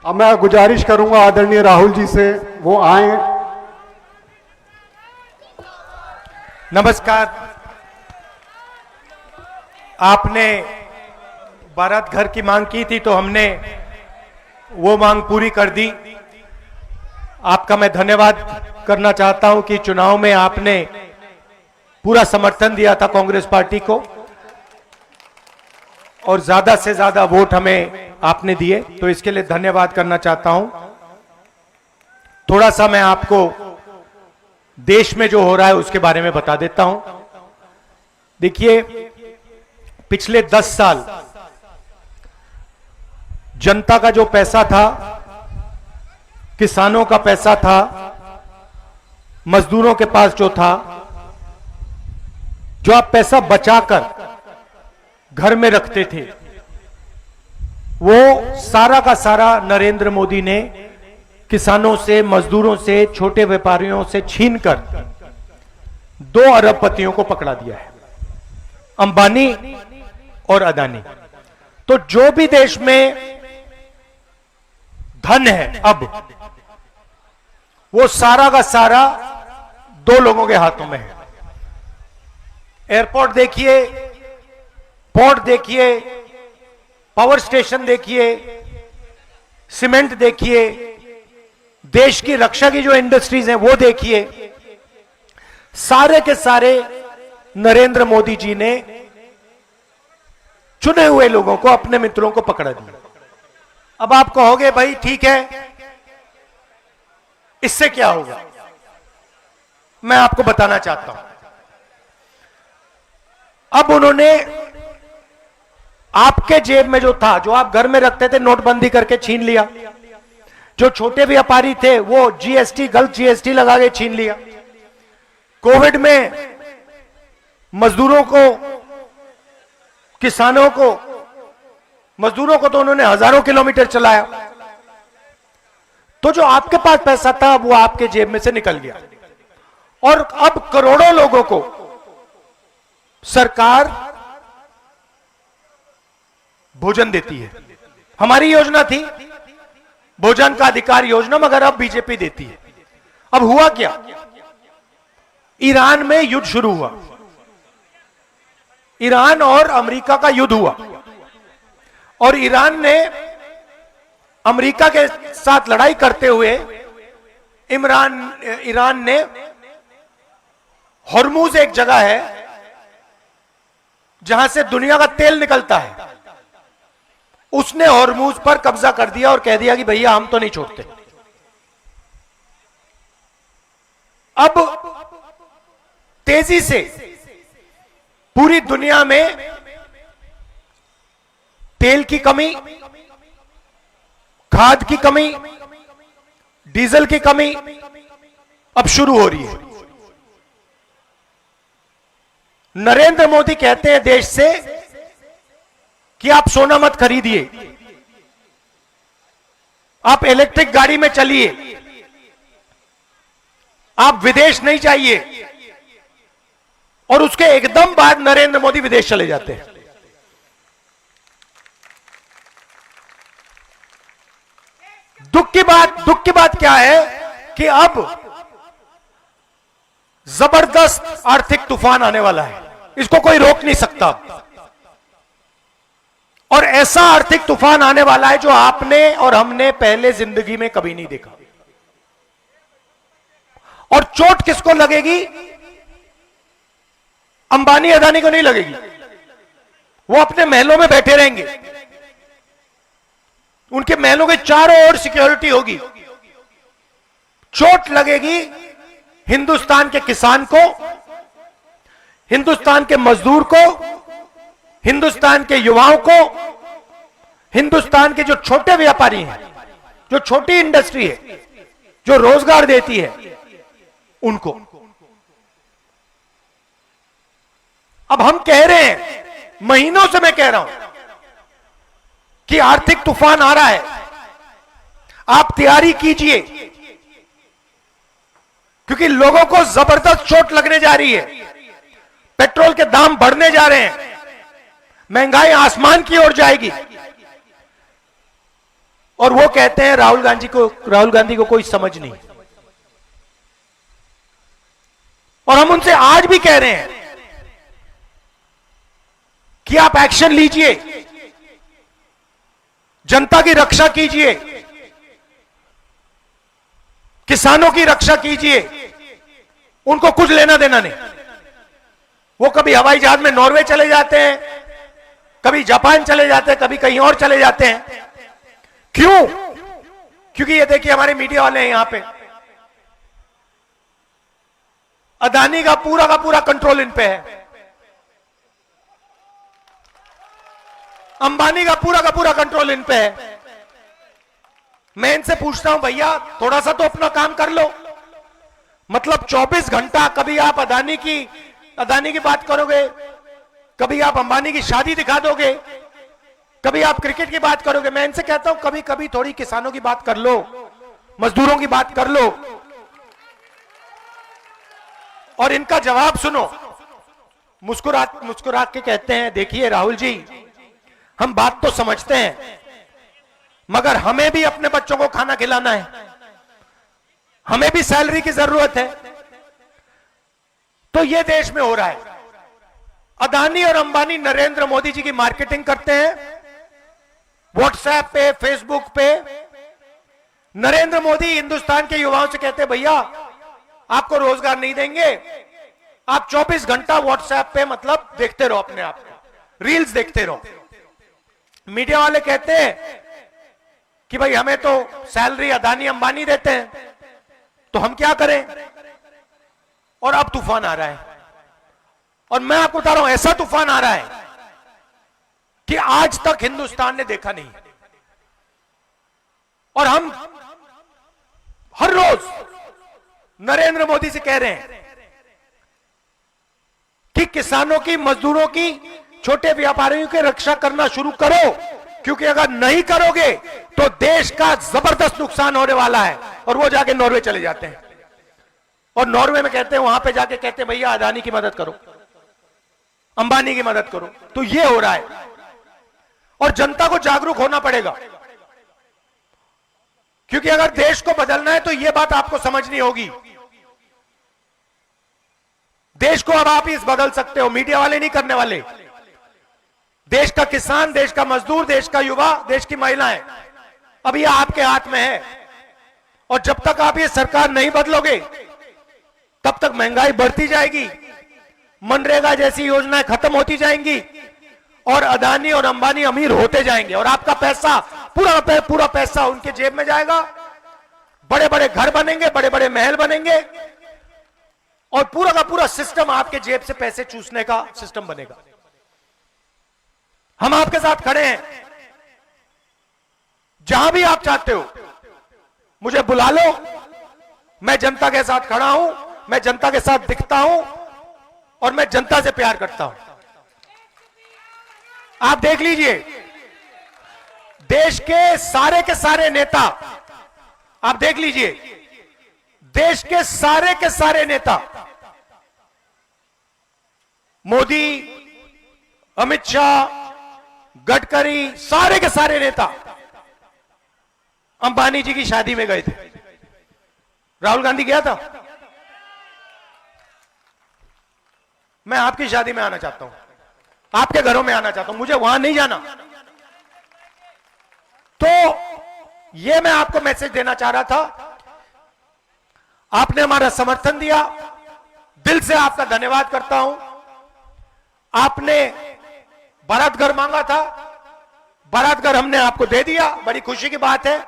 अब मैं गुजारिश करूंगा आदरणीय राहुल जी से वो आए। नमस्कार। आपने बारात घर की मांग की थी तो हमने वो मांग पूरी कर दी। आपका मैं धन्यवाद करना चाहता हूं कि चुनाव में आपने पूरा समर्थन दिया था कांग्रेस पार्टी को और ज्यादा से ज्यादा वोट हमें आपने दिए, तो इसके लिए धन्यवाद करना चाहता हूं। थोड़ा सा मैं आपको देश में जो हो रहा है उसके बारे में बता देता हूं। देखिए, पिछले 10 साल जनता का जो पैसा था, किसानों का पैसा था, मजदूरों के पास जो था, जो आप पैसा बचाकर घर में रखते थे, वो सारा का सारा नरेंद्र मोदी ने किसानों से, मजदूरों से, छोटे व्यापारियों से छीनकर 2 अरबपतियों को पकड़ा दिया है, अंबानी और अदानी। तो जो भी देश में धन है अब, वो सारा का सारा 2 लोगों के हाथों में है। एयरपोर्ट देखिए, पोर्ट देखिए, पावर स्टेशन देखिए, सीमेंट देखिए, देश की रक्षा की जो इंडस्ट्रीज हैं वो देखिए, सारे के सारे नरेंद्र मोदी जी ने चुने हुए लोगों को, अपने मित्रों को पकड़ा दिया। अब आप कहोगे भाई ठीक है, इससे क्या होगा? मैं आपको बताना चाहता हूं। अब उन्होंने आपके जेब में जो था, जो आप घर में रखते थे, नोटबंदी करके छीन लिया। जो छोटे व्यापारी थे वो जीएसटी, गलत जीएसटी लगा के छीन लिया। कोविड में मजदूरों को, किसानों को, मजदूरों को तो उन्होंने हजारों किलोमीटर चलाया। तो जो आपके पास पैसा था वो आपके जेब में से निकल गया और अब करोड़ों लोगों को सरकार भोजन देती है। हमारी योजना थी भोजन का अधिकार योजना, मगर अब बीजेपी देती है। अब हुआ क्या? ईरान में युद्ध शुरू हुआ, ईरान और अमेरिका का युद्ध हुआ और ईरान ने अमेरिका के साथ लड़ाई करते हुए ईरान ने हॉर्मूज, एक जगह है जहां से दुनिया का तेल निकलता है, उसने हॉर्मूज पर कब्जा कर दिया और कह दिया कि भैया हम तो नहीं छोड़ते। अब तेजी से पूरी दुनिया में तेल की कमी, खाद की कमी, डीजल की कमी अब शुरू हो रही है। नरेंद्र मोदी कहते हैं देश से कि आप सोना मत खरीदिए, आप इलेक्ट्रिक गाड़ी में चलिए, आप विदेश नहीं जाइए। और उसके एकदम बाद नरेंद्र मोदी विदेश चले जाते हैं। दुख की बात क्या है कि अब जबरदस्त आर्थिक तूफान आने वाला है, इसको कोई रोक नहीं सकता। और ऐसा आर्थिक तूफान आने वाला है जो आपने और हमने पहले जिंदगी में कभी नहीं देखा। और चोट किसको लगेगी? अंबानी अदानी को नहीं लगेगी, वो अपने महलों में बैठे रहेंगे, उनके महलों के चारों ओर सिक्योरिटी होगी। चोट लगेगी हिंदुस्तान के किसान को, हिंदुस्तान के मजदूर को, हिंदुस्तान के युवाओं को, हिंदुस्तान के जो छोटे व्यापारी हैं, जो छोटी इंडस्ट्री है, जो रोजगार देती है, उनको। अब हम कह रहे हैं, महीनों से मैं कह रहा हूं कि आर्थिक तूफान आ रहा है, आप तैयारी कीजिए, क्योंकि लोगों को जबरदस्त चोट लगने जा रही है। पेट्रोल के दाम बढ़ने जा रहे हैं, महंगाई आसमान की ओर जाएगी। और वो कहते हैं राहुल गांधी को कोई समझ नहीं। और हम उनसे आज भी कह रहे हैं कि आप एक्शन लीजिए, जनता की रक्षा कीजिए, किसानों की रक्षा कीजिए। उनको कुछ लेना देना नहीं। वो कभी हवाई जहाज में नॉर्वे चले जाते हैं, कभी जापान चले जाते हैं, कभी कहीं और चले जाते हैं। क्यों? क्योंकि ये देखिए हमारे मीडिया वाले हैं यहां पे, अदानी का पूरा कंट्रोल इन पे है, अंबानी का पूरा कंट्रोल इन पे है। मैं इनसे पूछता हूं भैया थोड़ा सा तो अपना काम कर लो। मतलब 24 घंटा कभी आप अदानी की बात करोगे, कभी आप अंबानी की शादी दिखा दोगे, कभी आप क्रिकेट की बात करोगे। मैं इनसे कहता हूं कभी कभी थोड़ी किसानों की बात कर लो, मजदूरों की बात कर लो। और इनका जवाब सुनो, मुस्कुरा के कहते हैं देखिए राहुल जी, हम बात तो समझते हैं मगर हमें भी अपने बच्चों को खाना खिलाना है, हमें भी सैलरी की जरूरत है। तो यह देश में हो रहा है। अदानी और अंबानी नरेंद्र मोदी जी की मार्केटिंग करते हैं व्हाट्सएप पे, फेसबुक पे। नरेंद्र मोदी हिंदुस्तान के युवाओं से कहते हैं भैया आपको रोजगार नहीं देंगे, आप 24 घंटा व्हाट्सएप पे मतलब देखते रहो, अपने आप को रील्स देखते रहो। मीडिया वाले कहते हैं कि भाई हमें तो सैलरी अदानी अंबानी देते हैं, तो हम क्या करें। और अब तूफान आ रहा है, और मैं आपको बता रहा हूं ऐसा तूफान आ रहा है कि आज तक हिंदुस्तान ने देखा नहीं। और हम हर रोज नरेंद्र मोदी से कह रहे हैं कि किसानों की, मजदूरों की, छोटे व्यापारियों की रक्षा करना शुरू करो, क्योंकि अगर नहीं करोगे तो देश का जबरदस्त नुकसान होने वाला है। और वो जाके नॉर्वे चले जाते हैं, और नॉर्वे में कहते हैं, वहां पे जाके कहते हैं भैया अदानी की मदद करो, अंबानी की मदद करो। तो ये हो रहा है, और जनता को जागरूक होना पड़ेगा, क्योंकि अगर देश को बदलना है तो यह बात आपको समझनी होगी। देश को अब आप ही बदल सकते हो, मीडिया वाले नहीं करने वाले। देश का किसान, देश का मजदूर, देश का युवा, देश की महिलाएं, अब यह आपके हाथ में है। और जब तक आप ये सरकार नहीं बदलोगे तब तक महंगाई बढ़ती जाएगी, मनरेगा जैसी योजनाएं खत्म होती जाएंगी, और अदानी और अंबानी अमीर होते जाएंगे, और आपका पैसा पूरा पैसा उनके जेब में जाएगा। बड़े बड़े घर बनेंगे, बड़े बड़े महल बनेंगे, और पूरा का पूरा सिस्टम आपके जेब से पैसे चूसने का सिस्टम बनेगा। हम आपके साथ खड़े हैं, जहां भी आप चाहते हो मुझे बुला लो, मैं जनता के साथ खड़ा हूं, मैं जनता के साथ दिखता हूं, और मैं जनता से प्यार करता हूं। आप देख लीजिए, देश के सारे नेता, आप देख लीजिए, देश के सारे नेता, मोदी, अमित शाह, गडकरी, सारे के सारे नेता अंबानी जी की शादी में गए थे। राहुल गांधी गया था। मैं आपकी शादी में आना चाहता हूं, आपके घरों में आना चाहता हूं, मुझे वहां नहीं जाना। तो यह मैं आपको मैसेज देना चाह रहा था। आपने हमारा समर्थन दिया, दिल से आपका धन्यवाद करता हूं। आपने बारात घर मांगा था, बारात घर हमने आपको दे दिया, बड़ी खुशी की बात है।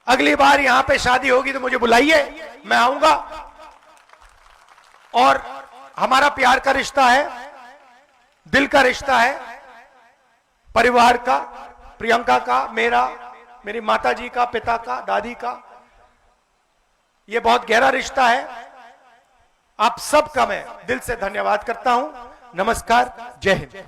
अगली बार यहां पे शादी होगी तो मुझे बुलाइए, मैं आऊंगा। और हमारा प्यार का रिश्ता है, दिल का रिश्ता है, परिवार का, प्रियंका का, मेरा, मेरी माता जी का, पिता का, दादी का, यह बहुत गहरा रिश्ता है। आप सबका मैं दिल से धन्यवाद करता हूं। नमस्कार, जय हिंद।